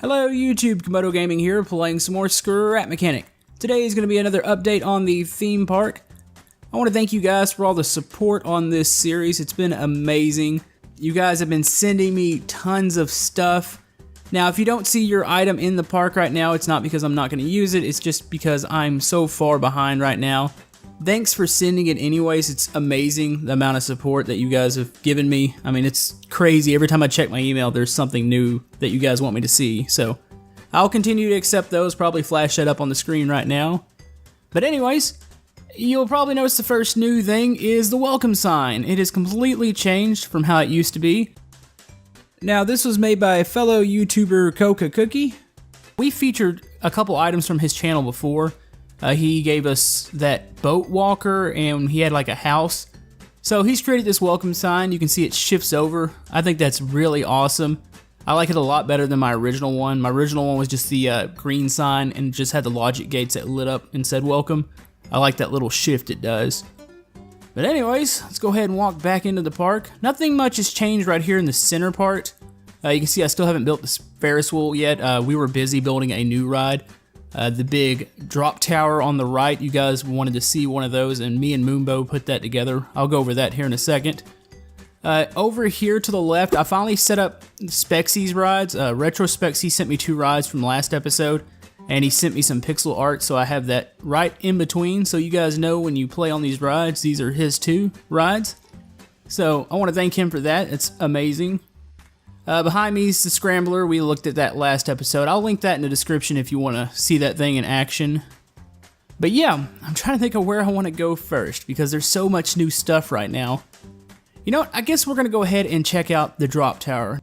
Hello YouTube, Komodo Gaming here, playing some more Scrap Mechanic. Today is going to be another update on the theme park. I want to thank you guys for all the support on this series. It's been amazing. You guys have been sending me tons of stuff. Now, if you don't see your item in the park right now, it's not because I'm not going to use it, it's just because I'm so far behind right now. Thanks for sending it anyways. It's amazing the amount of support that you guys have given me. I mean, it's crazy. Every time I check my email, there's something new that you guys want me to see. So I'll continue to accept those, probably flash that up on the screen right now. But anyways, you'll probably notice the first new thing is the welcome sign. It has completely changed from how it used to be. Now, this was made by a fellow YouTuber, Coca Cookie. We featured a couple items from his channel before. He gave us that boat walker and he had like a house. So he's created this welcome sign. You can see it shifts over. I think that's really awesome. I like it a lot better than my original one. My original one was just the green sign and just had the logic gates that lit up and said welcome. I like that little shift it does. But anyways, let's go ahead and walk back into the park. Nothing much has changed right here in the center part. You can see I still haven't built this Ferris wheel yet. We were busy building a new ride. The big drop tower on the right, you guys wanted to see one of those, and me and Moonbo put that together. I'll go over that here in a second. Over here to the left, I finally set up Spexy's rides. Retro Spexy sent me 2 rides from last episode, and he sent me some pixel art, so I have that right in between, so you guys know when you play on these rides, these are his 2 rides. So I want to thank him for that. It's amazing. Behind me is the Scrambler. We looked at that last episode. I'll link that in the description if you want to see that thing in action. But yeah, I'm trying to think of where I want to go first because there's so much new stuff right now. You know what? I guess we're going to go ahead and check out the drop tower.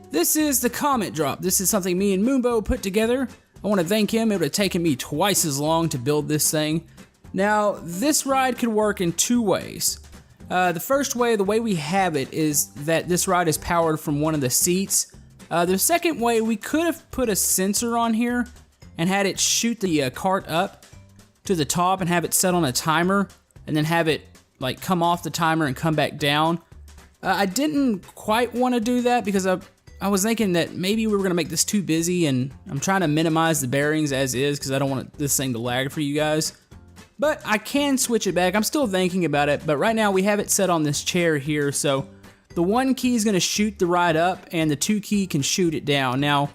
This is the Comet Drop. This is something me and Moonbo put together. I want to thank him. It would have taken me twice as long to build this thing. Now, this ride could work in 2 ways. The first way, the way we have it, is that this ride is powered from one of the seats. The second way, we could have put a sensor on here and had it shoot the cart up to the top and have it set on a timer and then have it like come off the timer and come back down. I didn't quite want to do that because I was thinking that maybe we were going to make this too busy, and I'm trying to minimize the bearings as is because I don't want this thing to lag for you guys. But I can switch it back. I'm still thinking about it, but right now we have it set on this chair here, so the 1 key is going to shoot the ride up, and the 2 key can shoot it down. Now,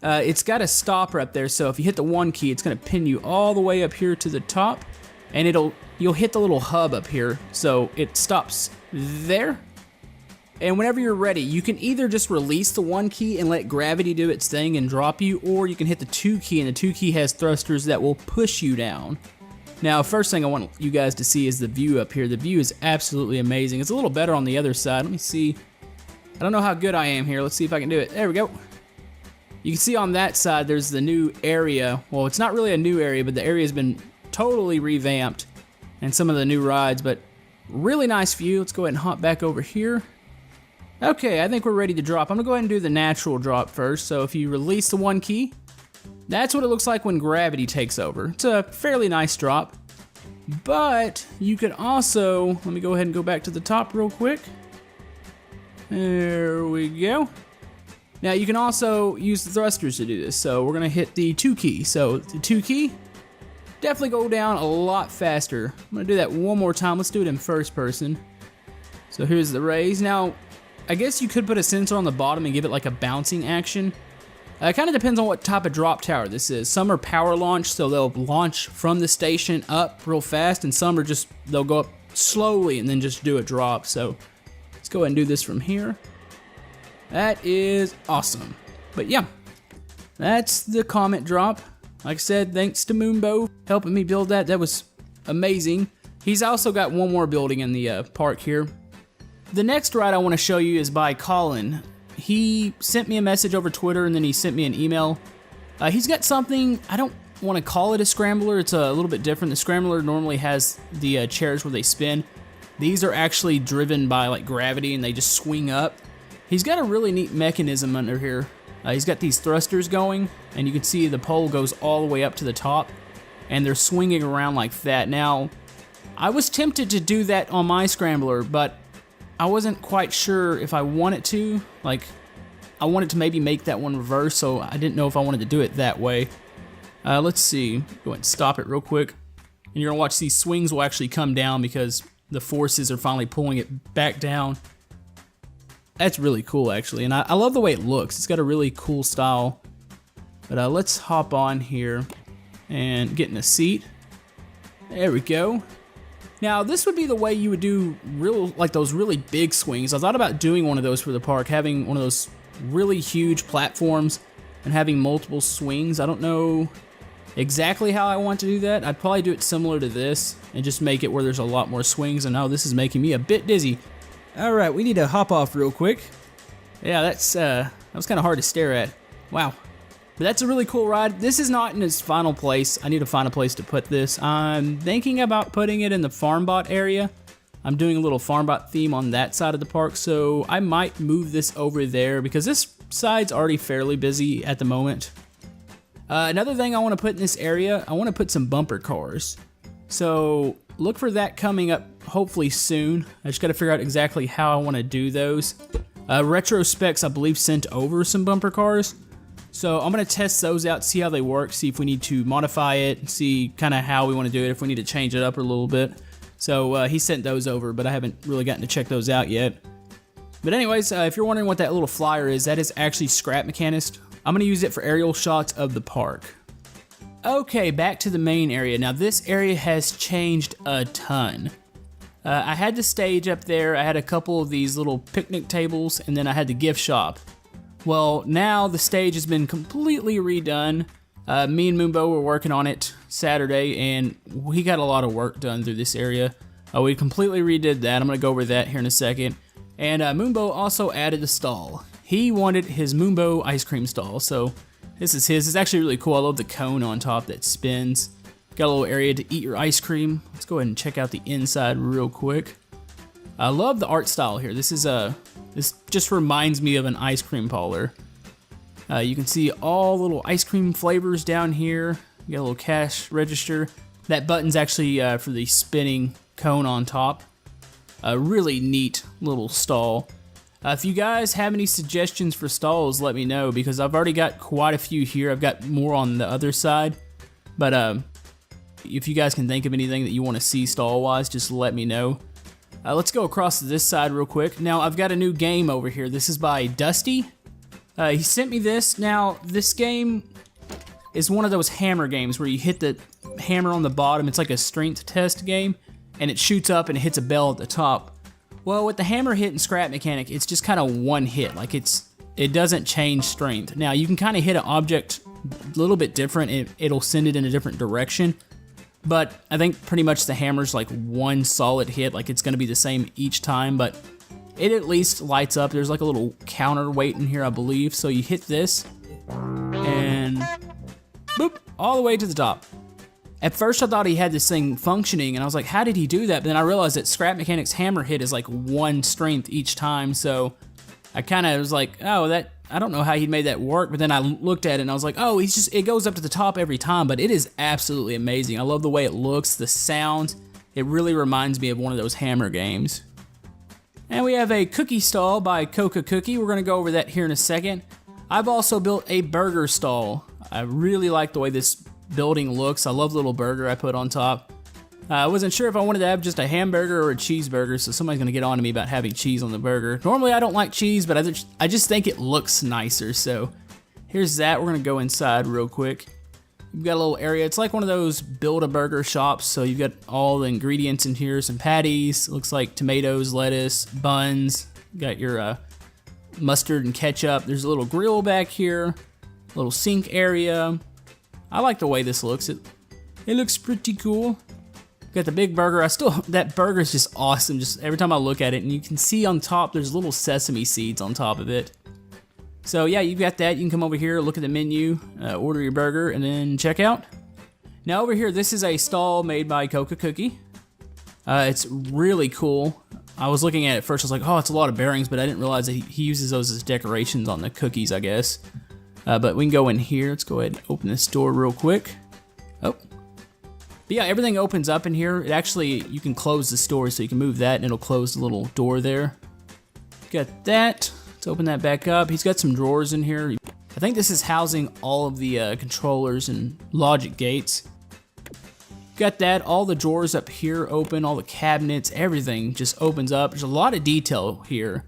it's got a stopper up there, so if you hit the 1 key, it's going to pin you all the way up here to the top, and you'll hit the little hub up here, so it stops there. And whenever you're ready, you can either just release the 1 key and let gravity do its thing and drop you, or you can hit the 2 key, and the 2 key has thrusters that will push you down. Now, first thing I want you guys to see is the view up here. The view is absolutely amazing. It's a little better on the other side. Let me see. I don't know how good I am here. Let's see if I can do it. There we go. You can see on that side there's the new area. Well, it's not really a new area, but the area has been totally revamped and some of the new rides, but really nice view. Let's go ahead and hop back over here. Okay, I think we're ready to drop. I'm going to go ahead and do the natural drop first. So if you release the 1 key, that's what it looks like when gravity takes over. It's a fairly nice drop. But you could also, let me go ahead and go back to the top real quick. There we go. Now you can also use the thrusters to do this. So we're gonna hit the 2 key. So the 2 key, definitely go down a lot faster. I'm gonna do that one more time. Let's do it in first person. So here's the raise. Now, I guess you could put a sensor on the bottom and give it like a bouncing action. It kind of depends on what type of drop tower this is. Some are power launch, so they'll launch from the station up real fast, and some are just, they'll go up slowly and then just do a drop. So let's go ahead and do this from here. That is awesome. But yeah, that's the Comet Drop. Like I said, thanks to Moonbo helping me build that. That was amazing. He's also got one more building in the park here. The next ride I want to show you is by Colin. He sent me a message over Twitter and then he sent me an email. He's got something, I don't want to call it a scrambler, it's a little bit different. The scrambler normally has the chairs where they spin. These are actually driven by like gravity and they just swing up. He's got a really neat mechanism under here. He's got these thrusters going and you can see the pole goes all the way up to the top and they're swinging around like that. Now, I was tempted to do that on my scrambler, but I wasn't quite sure if I wanted to. Like, I wanted to maybe make that one reverse, so I didn't know if I wanted to do it that way. Let's see. Go ahead and stop it real quick. And you're going to watch these swings will actually come down because the forces are finally pulling it back down. That's really cool, actually. And I love the way it looks. It's got a really cool style. But let's hop on here and get in a seat. There we go. Now, this would be the way you would do like those really big swings. I thought about doing one of those for the park, having one of those really huge platforms and having multiple swings. I don't know exactly how I want to do that. I'd probably do it similar to this and just make it where there's a lot more swings. And now this is making me a bit dizzy. All right, we need to hop off real quick. Yeah, that was kind of hard to stare at. Wow. But that's a really cool ride. This is not in its final place. I need to find a place to put this. I'm thinking about putting it in the FarmBot area. I'm doing a little FarmBot theme on that side of the park, so I might move this over there because this side's already fairly busy at the moment. Another thing I want to put in this area, I want to put some bumper cars. So look for that coming up hopefully soon. I just got to figure out exactly how I want to do those. Retro Specs, I believe, sent over some bumper cars. So I'm going to test those out, see how they work, see if we need to modify it, see kind of how we want to do it, if we need to change it up a little bit. So he sent those over, but I haven't really gotten to check those out yet. But anyways, if you're wondering what that little flyer is, that is actually Scrap Mechanist. I'm going to use it for aerial shots of the park. Okay, back to the main area. Now this area has changed a ton. I had the stage up there, I had a couple of these little picnic tables, and then I had the gift shop. Well, now the stage has been completely redone. Me and Moonbo were working on it Saturday, and we got a lot of work done through this area. We completely redid that. I'm going to go over that here in a second. And Moonbo also added a stall. He wanted his Moonbo ice cream stall, so this is his. It's actually really cool. I love the cone on top that spins. Got a little area to eat your ice cream. Let's go ahead and check out the inside real quick. I love the art style here. This just reminds me of an ice cream parlor. You can see all little ice cream flavors down here. You got a little cash register. That button's actually for the spinning cone on top. A really neat little stall. If you guys have any suggestions for stalls, let me know because I've already got quite a few here. I've got more on the other side. But if you guys can think of anything that you want to see stall-wise, just let me know. Let's go across to this side real quick. Now, I've got a new game over here. This is by Dusty. He sent me this. Now, this game is one of those hammer games where you hit the hammer on the bottom. It's like a strength test game, and it shoots up and it hits a bell at the top. Well, with the hammer hit and Scrap Mechanic, it's just kind of one hit. Like, it doesn't change strength. Now, you can kind of hit an object a little bit different. It'll send it in a different direction. But I think pretty much the hammer's like one solid hit, like it's going to be the same each time, but it at least lights up. There's like a little counterweight in here, I believe. So you hit this, and boop, all the way to the top. At first I thought he had this thing functioning, and I was like, how did he do that? But then I realized that Scrap Mechanic's hammer hit is like one strength each time, so I kind of was like, oh, I don't know how he made that work, but then I looked at it and I was like, oh, it goes up to the top every time, but it is absolutely amazing. I love the way it looks, the sound. It really reminds me of one of those hammer games. And we have a cookie stall by Coca Cookie. We're going to go over that here in a second. I've also built a burger stall. I really like the way this building looks. I love the little burger I put on top. I wasn't sure if I wanted to have just a hamburger or a cheeseburger, so somebody's going to get on to me about having cheese on the burger. Normally I don't like cheese, but I just think it looks nicer, so here's that. We're going to go inside real quick. You've got a little area. It's like one of those Build-A-Burger shops, so you've got all the ingredients in here. Some patties, looks like tomatoes, lettuce, buns. You got your mustard and ketchup. There's a little grill back here, a little sink area. I like the way this looks. It looks pretty cool. Got the big burger. That burger is just awesome. Just every time I look at it, and you can see on top there's little sesame seeds on top of it. So yeah, you've got that. You can come over here, look at the menu, order your burger, and then check out. Now over here, this is a stall made by Coca Cookie. It's really cool. I was looking at it first. I was like, oh, it's a lot of bearings, but I didn't realize that he uses those as decorations on the cookies, I guess. But we can go in here. Let's go ahead and open this door real quick. Oh. But yeah, everything opens up in here. It actually, you can close the store, so you can move that and it'll close the little door there. Got that. Let's open that back up. He's got some drawers in here. I think this is housing all of the controllers and logic gates. Got that, all the drawers up here open, all the cabinets, everything just opens up. There's a lot of detail here.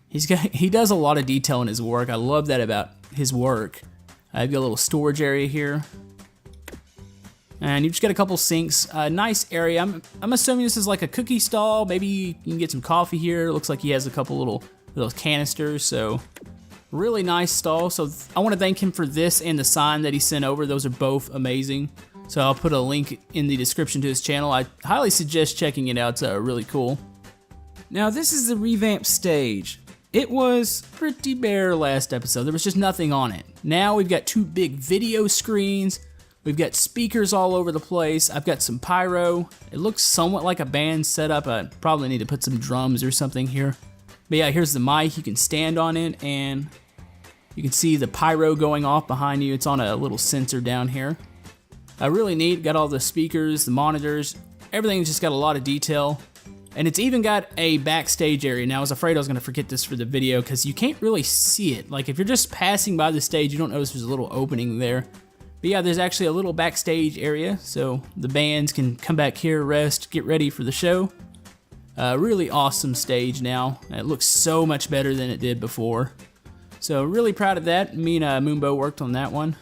He does a lot of detail in his work. I love that about his work. I've got a little storage area here. And you've just got a couple sinks. Nice area. I'm assuming this is like a cookie stall. Maybe you can get some coffee here. It looks like he has a couple little canisters, so really nice stall. So I want to thank him for this and the sign that he sent over. Those are both amazing. So I'll put a link in the description to his channel. I highly suggest checking it out. It's really cool. Now this is the revamped stage. It was pretty bare last episode. There was just nothing on it. Now we've got 2 big video screens. We've got speakers all over the place. I've got some pyro. It looks somewhat like a band setup. I probably need to put some drums or something here. But yeah, here's the mic. You can stand on it and you can see the pyro going off behind you. It's on a little sensor down here. Really neat. Got all the speakers, the monitors. Everything's just got a lot of detail. And it's even got a backstage area. Now, I was afraid I was going to forget this for the video because you can't really see it. Like, if you're just passing by the stage, you don't notice there's a little opening there. But yeah, there's actually a little backstage area, so the bands can come back here, rest, get ready for the show. Really awesome stage now. It looks so much better than it did before. So really proud of that. Me and Moonbo worked on that one.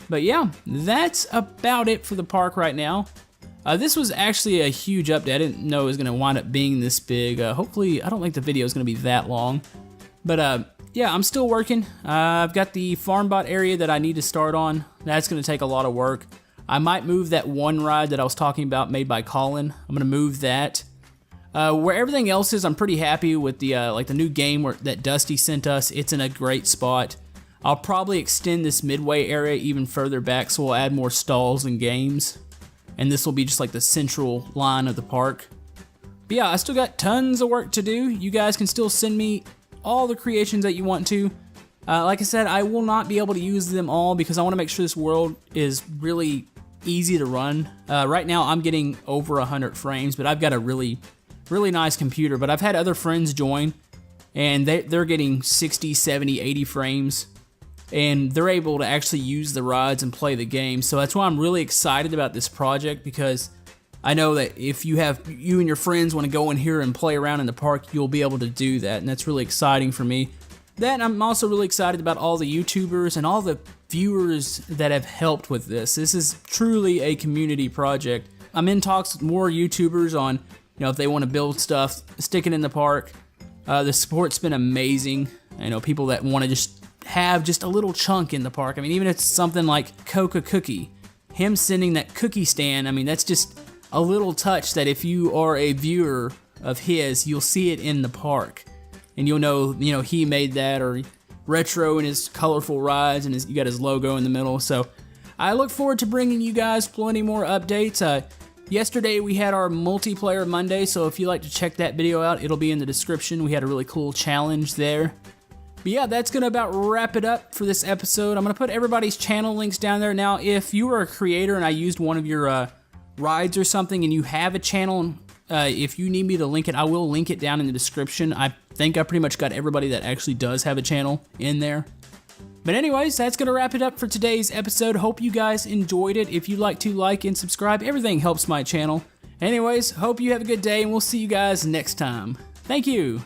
But yeah, that's about it for the park right now. This was actually a huge update. I didn't know it was going to wind up being this big. Hopefully, I don't think the video is going to be that long. But yeah, I'm still working. I've got the farm bot area that I need to start on. That's going to take a lot of work. I might move that one ride that I was talking about made by Colin. I'm going to move that. Where everything else is, I'm pretty happy with the like the new game that Dusty sent us. It's in a great spot. I'll probably extend this midway area even further back, so we'll add more stalls and games. And this will be just like the central line of the park. But yeah, I still got tons of work to do. You guys can still send me all the creations that you want to. Like I said, I will not be able to use them all because I want to make sure this world is really easy to run. Right now I'm getting over 100 frames, but I've got a really nice computer. But I've had other friends join and they're getting 60, 70, 80 frames. And they're able to actually use the rides and play the game. So that's why I'm really excited about this project, because I know that if you and your friends want to go in here and play around in the park, you'll be able to do that, and that's really exciting for me. Then I'm also really excited about all the YouTubers and all the viewers that have helped with this. This is truly a community project. I'm in talks with more YouTubers on, if they want to build stuff, stick it in the park. The support's been amazing. People that want to just have just a little chunk in the park. I mean, even if it's something like Coca Cookie, him sending that cookie stand, I mean, that's just a little touch that if you are a viewer of his, you'll see it in the park. And you'll know, he made that, or retro in his colorful rides, and you got his logo in the middle. So I look forward to bringing you guys plenty more updates. Yesterday we had our multiplayer Monday, so if you'd like to check that video out, it'll be in the description. We had a really cool challenge there. But yeah, that's going to about wrap it up for this episode. I'm going to put everybody's channel links down there. Now, if you are a creator and I used one of your rides or something and you have a channel, if you need me to link it, I will link it down in the description. I think I pretty much got everybody that actually does have a channel in there. But anyways, that's going to wrap it up for today's episode. Hope you guys enjoyed it. If you'd like to like and subscribe, everything helps my channel. Anyways, hope you have a good day, and we'll see you guys next time. Thank you.